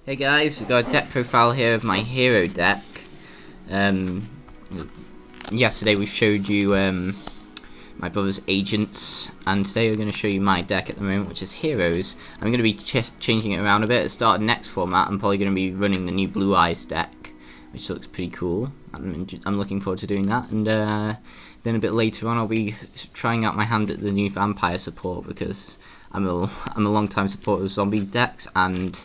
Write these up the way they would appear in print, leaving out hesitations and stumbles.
Hey guys, we've got a deck profile here of my hero deck. Yesterday we showed you my brother's agents, and today we're going to show you my deck at the moment, which is heroes. I'm going to be changing it around a bit. At the start of the next format, I'm probably going to be running the new Blue Eyes deck, which looks pretty cool. I'm looking forward to doing that, and then a bit later on I'll be trying out my hand at the new Vampire support, because I'm a long-time supporter of zombie decks, and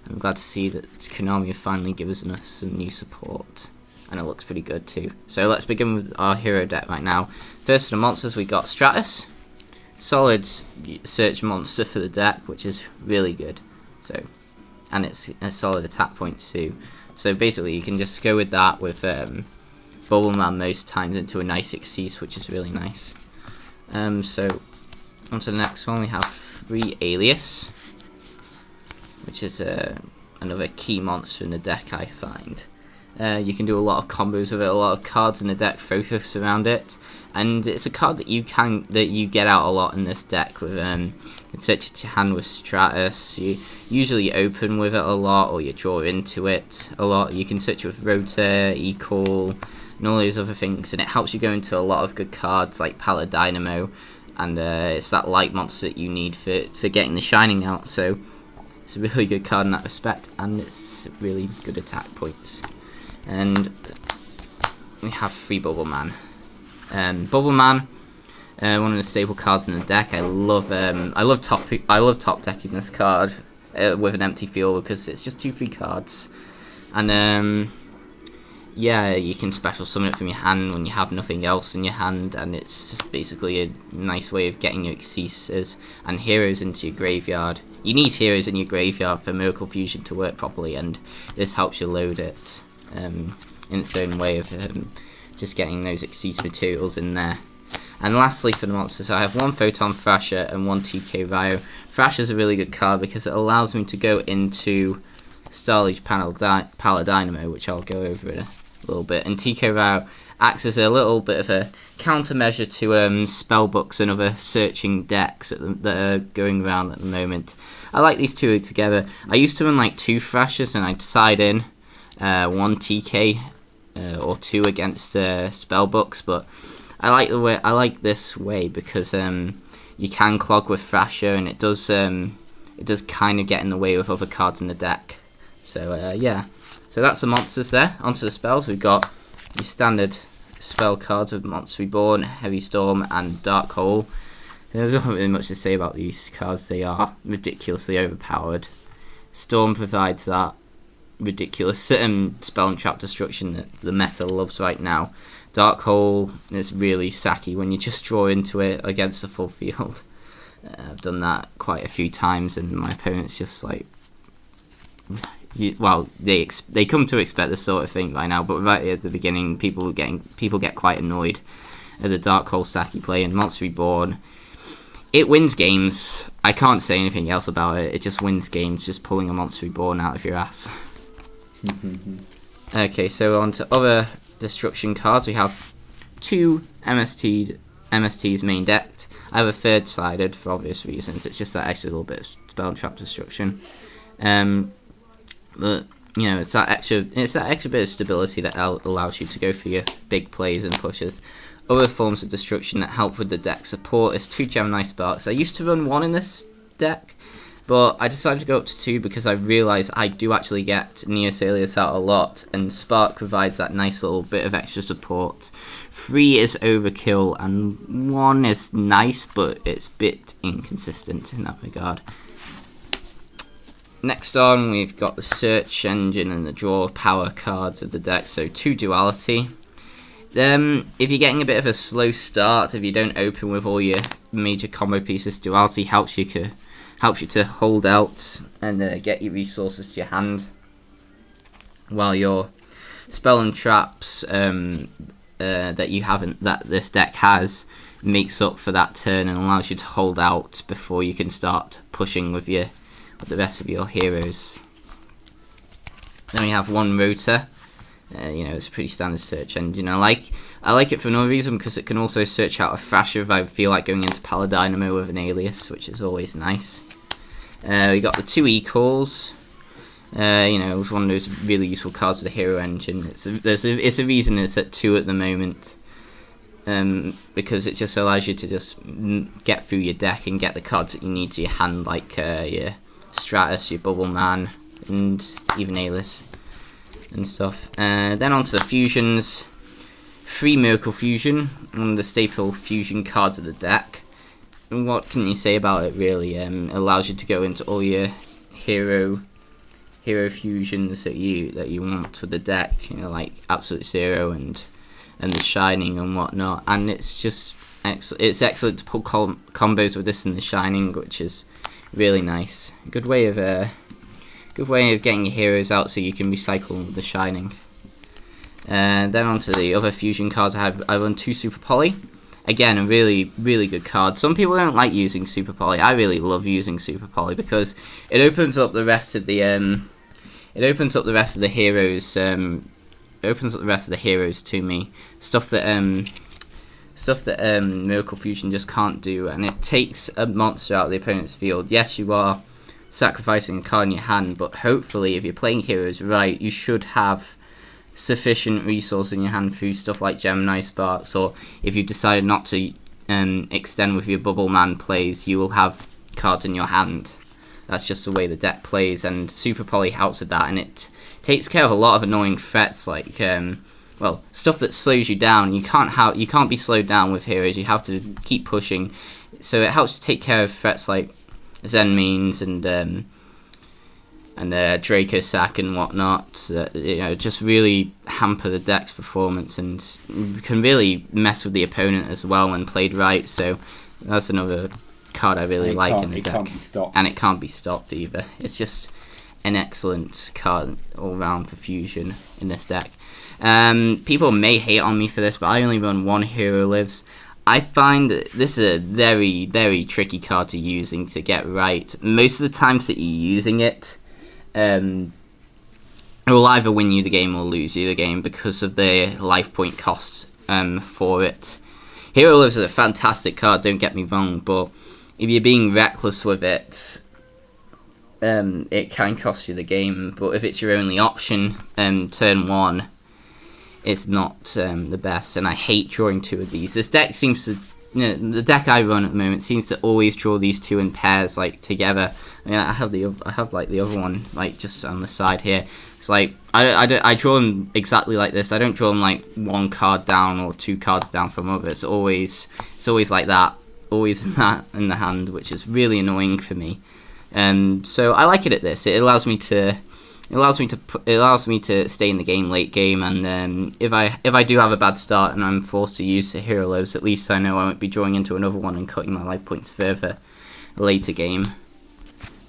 I'm glad to see that Konami have finally given us some new support, and it looks pretty good too. So let's begin with our hero deck right now. First, for the monsters, we got Stratus, solid search monster for the deck, which is really good. So, and it's a solid attack point too. So basically, you can just go with that with Bubbleman most times into a nice Xyz, which is really nice. So on to the next one, we have free Alias, which is another key monster in the deck, I find. You can do a lot of combos with it, a lot of cards in the deck focus around it, and it's a card that you get out a lot in this deck. With you can search it to hand with Stratus. You usually open with it a lot, or you draw into it a lot. You can search it with Rota, Equal, and all those other things, and it helps you go into a lot of good cards like Paladynamo, and it's that light monster that you need for getting the Shining out. So it's a really good card in that respect, and it's really good attack points. And we have free Bubbleman. Bubbleman, one of the staple cards in the deck. I love top decking this card with an empty field, because it's just 2 free cards, and yeah, you can special summon it from your hand when you have nothing else in your hand, and it's just basically a nice way of getting your Xyzes and heroes into your graveyard. You need heroes in your graveyard for Miracle Fusion to work properly, and this helps you load it in its own way of just getting those Xyz materials in there. And lastly, for the monsters, I have 1 Photon Thrasher and 1 TK Ryo. Thrasher's a really good card because it allows me to go into Starlight Paladynamo, which I'll go over in a little bit, and TK Ryo acts as a little bit of a countermeasure to spellbooks and other searching decks that are going around at the moment. I like these two together. I used to run like 2 Thrashers, and I'd side in 1 TK or 2 against spellbooks, but I like this way because you can clog with Thrasher, and it does kind of get in the way with other cards in the deck. So yeah, so that's the monsters there. Onto the spells, we've got your standard spell cards with Monster Reborn, Heavy Storm, and Dark Hole. There's not really much to say about these cards. They are ridiculously overpowered. Storm provides that ridiculous spell and trap destruction that the meta loves right now. Dark Hole is really sacky when you just draw into it against the full field. I've done that quite a few times, and my opponents just like, well, they come to expect this sort of thing by now, but right at the beginning, people get quite annoyed at the Dark Hole sacky play. And Monster Reborn, it wins games. I can't say anything else about it. It just wins games, just pulling a Monster Reborn out of your ass. Okay, so on to other destruction cards. We have 2 MSTs main decked. I have a 3rd sided for obvious reasons. It's just that extra little bit of spell and trap destruction. But you know, it's that extra bit of stability that allows you to go for your big plays and pushes. Other forms of destruction that help with the deck support is 2 Gemini Sparks. I used to run 1 in this deck, but I decided to go up to 2 because I realised I do actually get Neos Alias out a lot, and Spark provides that nice little bit of extra support. 3 is overkill, and 1 is nice, but it's a bit inconsistent in that regard. Next on, we've got the search engine and the draw power cards of the deck, so 2 Duality. If you're getting a bit of a slow start, if you don't open with all your major combo pieces, Duality helps you to hold out and get your resources to your hand, while your spell and traps that this deck has makes up for that turn and allows you to hold out before you can start pushing with the rest of your heroes. Then we have 1 Rota. You know, it's a pretty standard search engine. I like it for another reason, because it can also search out a Thrasher if I feel like going into Paladynamo with an Alias, which is always nice. We got the 2 Equals. You know, it's one of those really useful cards of the hero engine. It's a reason it's at 2 at the moment. Because it just allows you to just get through your deck and get the cards that you need to your hand, like your Stratus, your Bubble Man, and even Alice and stuff. Then onto the fusions. 3 Miracle Fusion, one of the staple fusion cards of the deck. And what can you say about it, really? It allows you to go into all your hero fusions that you want for the deck, you know, like Absolute Zero and the Shining and whatnot. And it's just it's excellent to pull combos with this and the Shining, which is really nice. Good way of getting your heroes out so you can recycle the Shining. Then onto the other fusion cards I run 2 Super Poly. Again, a really good card. Some people don't like using Super Poly. I really love using Super Poly because it opens up the rest of the heroes. It opens up the rest of the heroes to me. Stuff that Miracle Fusion just can't do, and it takes a monster out of the opponent's field. Yes, you are sacrificing a card in your hand, but hopefully, if you're playing heroes right, you should have sufficient resource in your hand through stuff like Gemini Sparks, or if you decided not to extend with your Bubble Man plays, you will have cards in your hand. That's just the way the deck plays, and Super Poly helps with that, and it takes care of a lot of annoying threats like well, stuff that slows you down. You can't be slowed down with heroes. You have to keep pushing, so it helps to take care of threats like Zen Means and Draco Sack and whatnot. You know, just really hamper the deck's performance and can really mess with the opponent as well when played right. So that's another card I really like in the deck. And it can't be stopped either. It's just an excellent card all round for fusion in this deck. People may hate on me for this, but I only run 1 Hero Lives. I find that this is a very tricky card to using to get right. Most of the times that you're using it, it will either win you the game or lose you the game because of the life point cost for it. Hero Lives is a fantastic card, don't get me wrong, but if you're being reckless with it, it can cost you the game. But if it's your only option, turn 1, it's not the best, and I hate drawing 2 of these. This deck seems to, you know, the deck I run at the moment seems to always draw these 2 in pairs, like together. I mean, I have like the other one like just on the side here. It's like I draw them exactly like this. I don't draw them like 1 card down or 2 cards down from other. It's always like that, always in the hand, which is really annoying for me. So I like it at this. It allows me to stay in the game late game, and if I do have a bad start and I'm forced to use the Hero Lives, at least I know I won't be drawing into another one and cutting my life points further later game.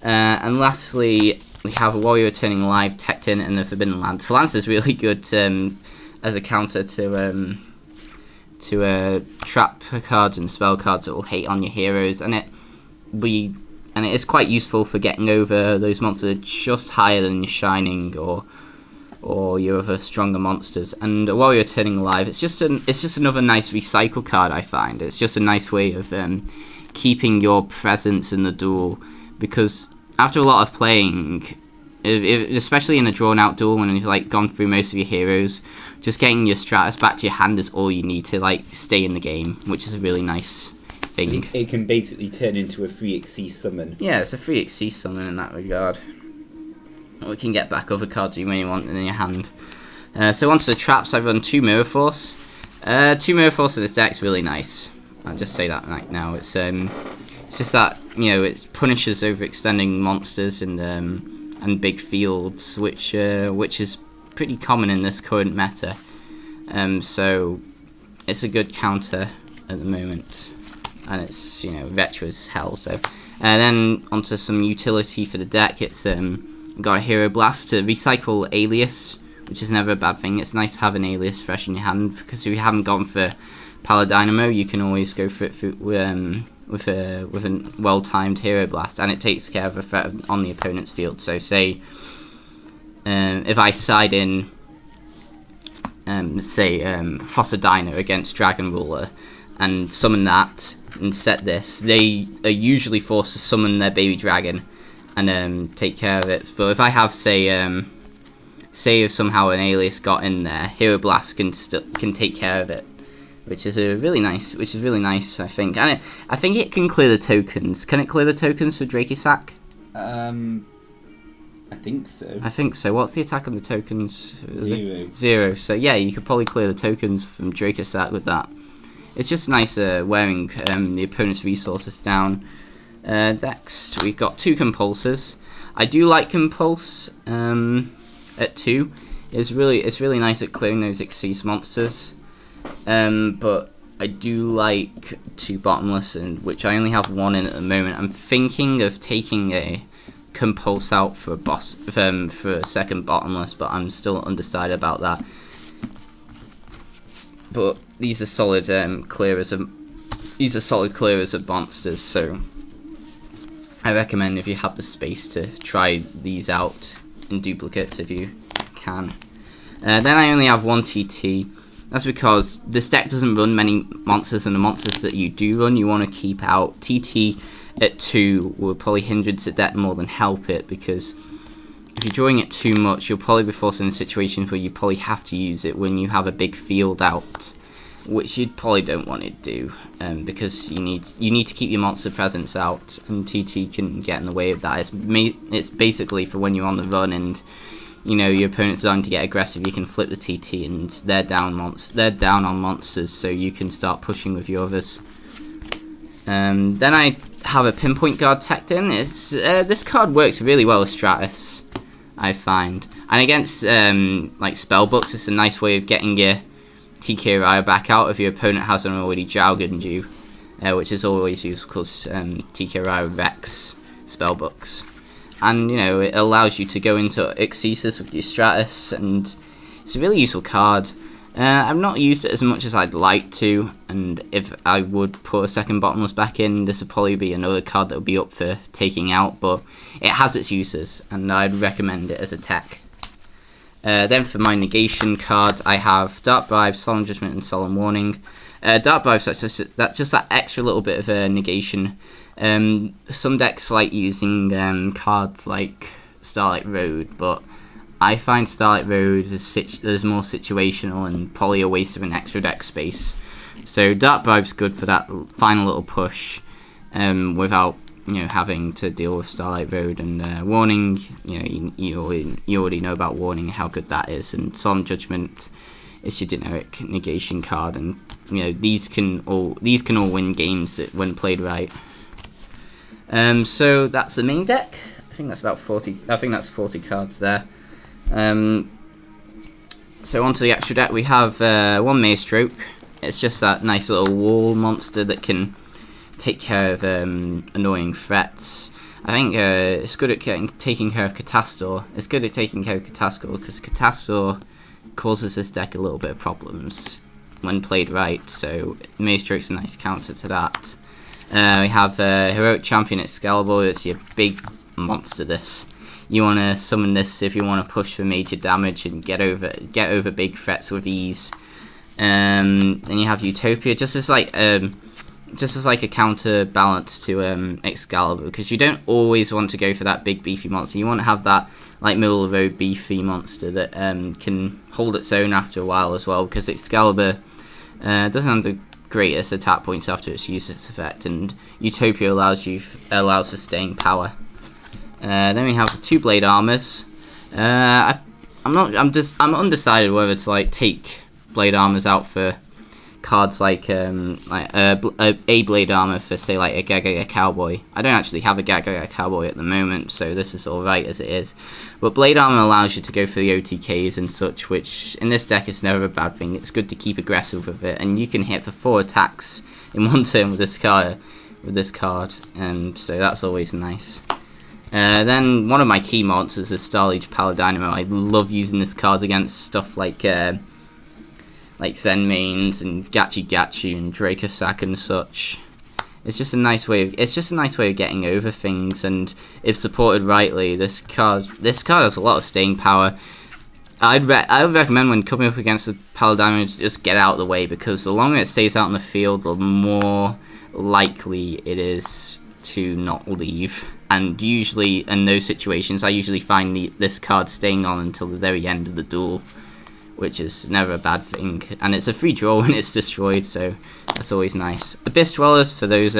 And lastly, we have a Warrior Returning Live, Tecton, and the Forbidden Lance. Lance is really good as a counter to trap cards and spell cards that will hate on your heroes, and it is quite useful for getting over those monsters just higher than your Shining or your other stronger monsters. And while you're turning alive, it's just another nice recycle card, I find. It's just a nice way of keeping your presence in the duel, because after a lot of playing, especially in a drawn out duel when you've like gone through most of your heroes, just getting your Stratus back to your hand is all you need to like stay in the game, which is a really nice thing. It can basically turn into a free XC summon. Yeah, it's a free XC summon in that regard. Or you can get back other cards you may want in your hand. So onto the traps, I run 2 Mirror Force. 2 Mirror Force of this deck's really nice. I'll just say that right now. It's just that, you know, it punishes overextending monsters and big fields, which is pretty common in this current meta. So it's a good counter at the moment. And it's, you know, retro as hell. So then onto some utility for the deck. It's got a Hero Blast to recycle Alias, which is never a bad thing. It's nice to have an Alias fresh in your hand, because if you haven't gone for Paladynamo, you can always go for it with a well-timed Hero Blast, and it takes care of a threat on the opponent's field. So say if I side in Fossa Dino against Dragon Ruler and summon that and set this, they are usually forced to summon their baby dragon, and take care of it. But if I have, say if somehow an alias got in there, Hero Blast can take care of it, which is really nice. I think, and I think it can clear the tokens. Can it clear the tokens for Dracosac? I think so. I think so. What's the attack on the tokens? 0. 0. So yeah, you could probably clear the tokens from Dracosac with that. It's just nice wearing the opponent's resources down. Next, we've got 2 Compulsors. I do like Compulse at 2. It's really nice at clearing those Xyz monsters. But I do like 2 Bottomless, which I only have 1 in at the moment. I'm thinking of taking a Compulse out for a second Bottomless, but I'm still undecided about that. But these are solid clearers of monsters, so I recommend, if you have the space, to try these out in duplicates if you can. Then I only have 1 TT. That's because this deck doesn't run many monsters, and the monsters that you do run, you want to keep out. TT at 2 will probably hinder the deck more than help it, because if you're drawing it too much, you'll probably be forced in situations where you probably have to use it when you have a big field out, which you probably don't want to do, because you need to keep your monster presence out, and TT can get in the way of that. It's basically for when you're on the run and your opponent's starting to get aggressive. You can flip the TT and they're down on monsters, so you can start pushing with your others. Then I have a Pinpoint Guard teched in. This card works really well with Stratus, I find, and against like spellbooks, it's a nice way of getting your TK Raya back out if your opponent hasn't already Jowgened you, which is always useful because TK Raya wrecks spellbooks. And it allows you to go into Xyz with your Stratus, and it's a really useful card. I've not used it as much as I'd like to, and if I would put a second Bottomless back in, this would probably be another card that would be up for taking out, but it has its uses, and I'd recommend it as a tech. Then for my negation card, I have Dark Bribe, Solemn Judgment, and Solemn Warning. Dark Bribe, just that extra little bit of a negation. Some decks like using cards like Starlight Road, but I find Starlight Road is more situational and probably a waste of an extra deck space. So Dark Bribe's good for that final little push, without having to deal with Starlight Road. And Warning, you already know about Warning, how good that is. And Solemn Judgment is your generic negation card, and these can all win games when played right. So that's the main deck. I think that's about 40. I think that's 40 cards there. So onto the extra deck, we have 1 Maestroke. It's just that nice little wall monster that can take care of annoying threats. I think it's good at taking care of Catastor. It's good at taking care of Catastor because Catastor causes this deck a little bit of problems when played right. So Maestroke's a nice counter to that. We have Heroic Champion Excalibur. It's your big monster. You want to summon this if you want to push for major damage and get over big threats with ease. Then you have Utopia, just as like a counterbalance to Excalibur, because you don't always want to go for that big beefy monster. You want to have that like middle of the road beefy monster that can hold its own after a while as well, because Excalibur doesn't have the greatest attack points after its use its effect, and Utopia allows for staying power. Then we have the 2 Blade Armors. I'm undecided whether to like take Blade Armors out for cards like a Blade Armor for, say, like a Gaga Cowboy. I don't actually have a Gaga Cowboy at the moment, so this is alright as it is. But Blade Armor allows you to go for the OTKs and such, which in this deck is never a bad thing. It's good to keep aggressive with it, and you can hit for 4 attacks in one turn with this card, so that's always nice. Then one of my key monsters is Starlight Paladynamo. I love using this card against stuff like Zen Mains and Gachi and Dracosac and such. It's just a nice way of getting over things, and if supported rightly, this card has a lot of staying power. I would recommend when coming up against the Paladynamo, just get out of the way, because the longer it stays out in the field, the more likely it is to not leave. and usually in those situations I usually find this card staying on until the very end of the duel, which is never a bad thing, and it's a free draw when it's destroyed, so that's always nice. Abyss Dwellers for those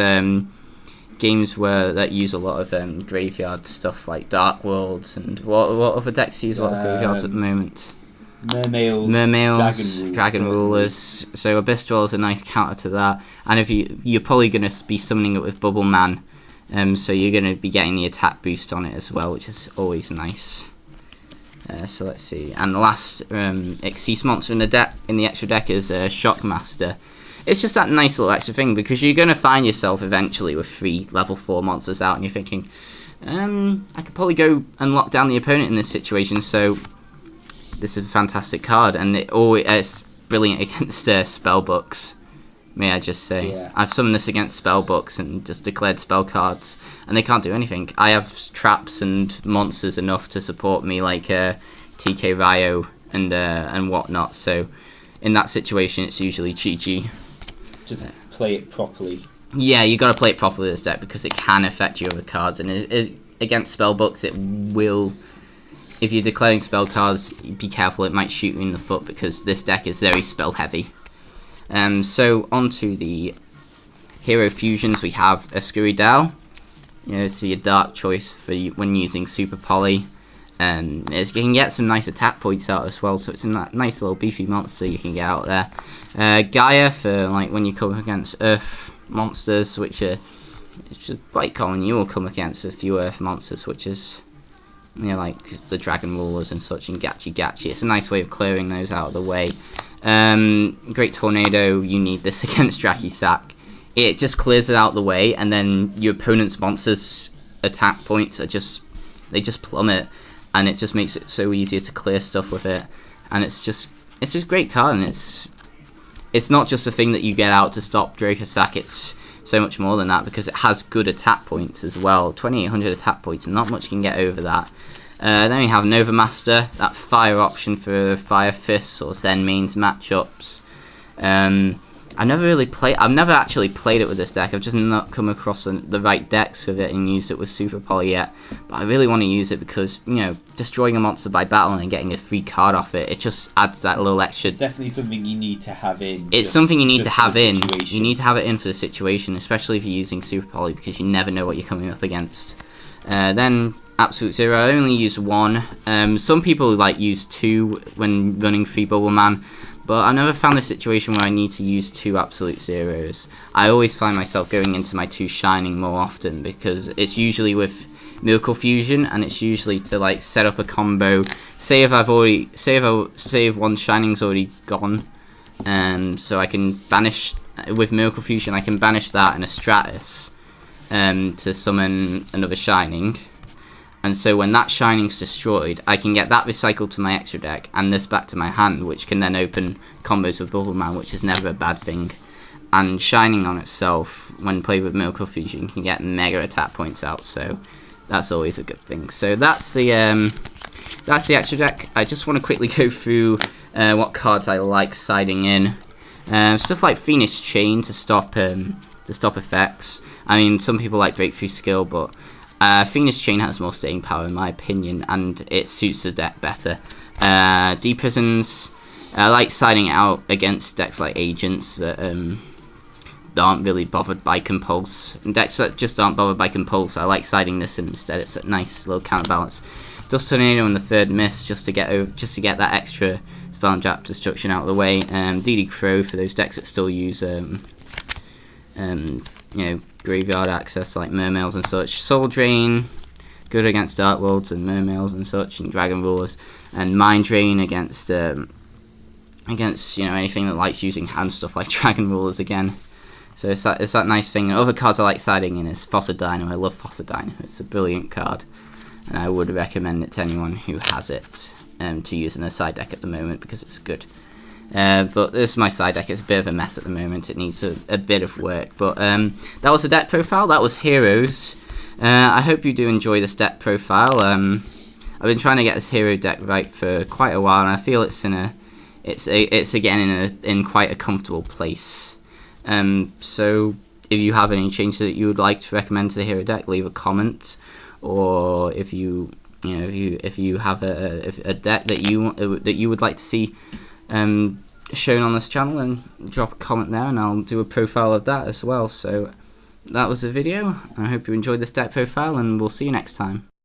games that use a lot of graveyard stuff like Dark Worlds, and what other decks use a lot of graveyards at the moment? Mermails, Dragon Rulers. So Abyss Dwellers are a nice counter to that, and if you're probably going to be summoning it with Bubble Man, so you're going to be getting the attack boost on it as well, which is always nice. So let's see, and the last Xyz monster in the extra deck is Shockmaster. It's just that nice little extra thing, because you're going to find yourself eventually with 3 level 4 monsters out, and you're thinking, I could probably go and lock down the opponent in this situation, so this is a fantastic card, and it's brilliant against spellbooks, may I just say. Yeah. I've summoned this against spellbooks and just declared spell cards, and they can't do anything. I have traps and monsters enough to support me, like TK Ryo and whatnot, so in that situation it's usually GG. Just play it properly. Yeah, you got to play it properly this deck, because it can affect your other cards, and against spellbooks it will. If you're declaring spell cards, be careful, it might shoot you in the foot, because this deck is very spell heavy. So onto the hero fusions, we have a Escuridao. It's your dark choice for when using Super Poly. You can get some nice attack points out as well, so it's a nice little beefy monster you can get out there. Gaia for like when you come against Earth monsters, which are quite common. You will come against a few Earth monsters, which is like the Dragon Rulers and such, and Gachi. It's a nice way of clearing those out of the way. Great Tornado, you need this against Drakisak. It just clears it out of the way, and then your opponent's monsters' attack points are just plummet, and it just makes it so easier to clear stuff with it. And it's just a great card, and it's not just a thing that you get out to stop Drakisak. It's so much more than that, because it has good attack points as well. 2800 attack points, and not much can get over that. Then we have Nova Master, that fire option for Fire Fists or Zen mains matchups. I've never actually played it with this deck. I've just not come across the right decks with it and used it with Super Poly yet. But I really want to use it because, destroying a monster by battle and getting a free card off it, it just adds that little extra. It's definitely something you need to have in. It's something you need to have in. You need to have it in for the situation, especially if you're using Super Poly, because you never know what you're coming up against. Then Absolute Zero, I only use 1. Some people use 2 when running Free Bubble Man. But I never found a situation where I need to use 2 Absolute Zeros. I always find myself going into my 2 Shining more often, because it's usually with Miracle Fusion, and it's usually to set up a combo. Say if one Shining's already gone, so I can banish with Miracle Fusion. I can banish that in a Stratus to summon another Shining. And so when that Shining's destroyed, I can get that recycled to my extra deck, and this back to my hand, which can then open combos with Bubble Man, which is never a bad thing. And Shining on itself, when played with Miracle Fusion, can get mega attack points out, so that's always a good thing. So that's the extra deck. I just want to quickly go through what cards I like siding in. Stuff like Phoenix Chain to stop effects. I mean, some people like Breakthrough Skill, but Phoenix Chain has more staying power in my opinion, and it suits the deck better. Deep Prisons, I like siding it out against decks like Agents that aren't really bothered by Compulse. And decks that just aren't bothered by Compulse, I like siding this in instead. It's a nice little counterbalance. Dust Tornado and the Third Miss just to get that extra spell and trap destruction out of the way. DD Crow for those decks that still use graveyard access like Mermails and such. Soul Drain, good against Dark Worlds and Mermails and such, and Dragon Rulers. And Mind Drain against anything that likes using hand stuff like Dragon Rulers again. So it's that nice thing. Other cards I like siding in is Fossa Dino. I love Fossa Dino. It's a brilliant card, and I would recommend it to anyone who has it to use in a side deck at the moment, because it's good. But this is my side deck. It's a bit of a mess at the moment. It needs a bit of work. But that was the deck profile. That was Heroes. I hope you do enjoy this deck profile. I've been trying to get this hero deck right for quite a while, and I feel it's again in quite a comfortable place. So if you have any changes that you would like to recommend to the hero deck, leave a comment. or if you have a deck that you would like to see shown on this channel, and drop a comment there, and I'll do a profile of that as well. So that was the video. I hope you enjoyed this deck profile, and we'll see you next time.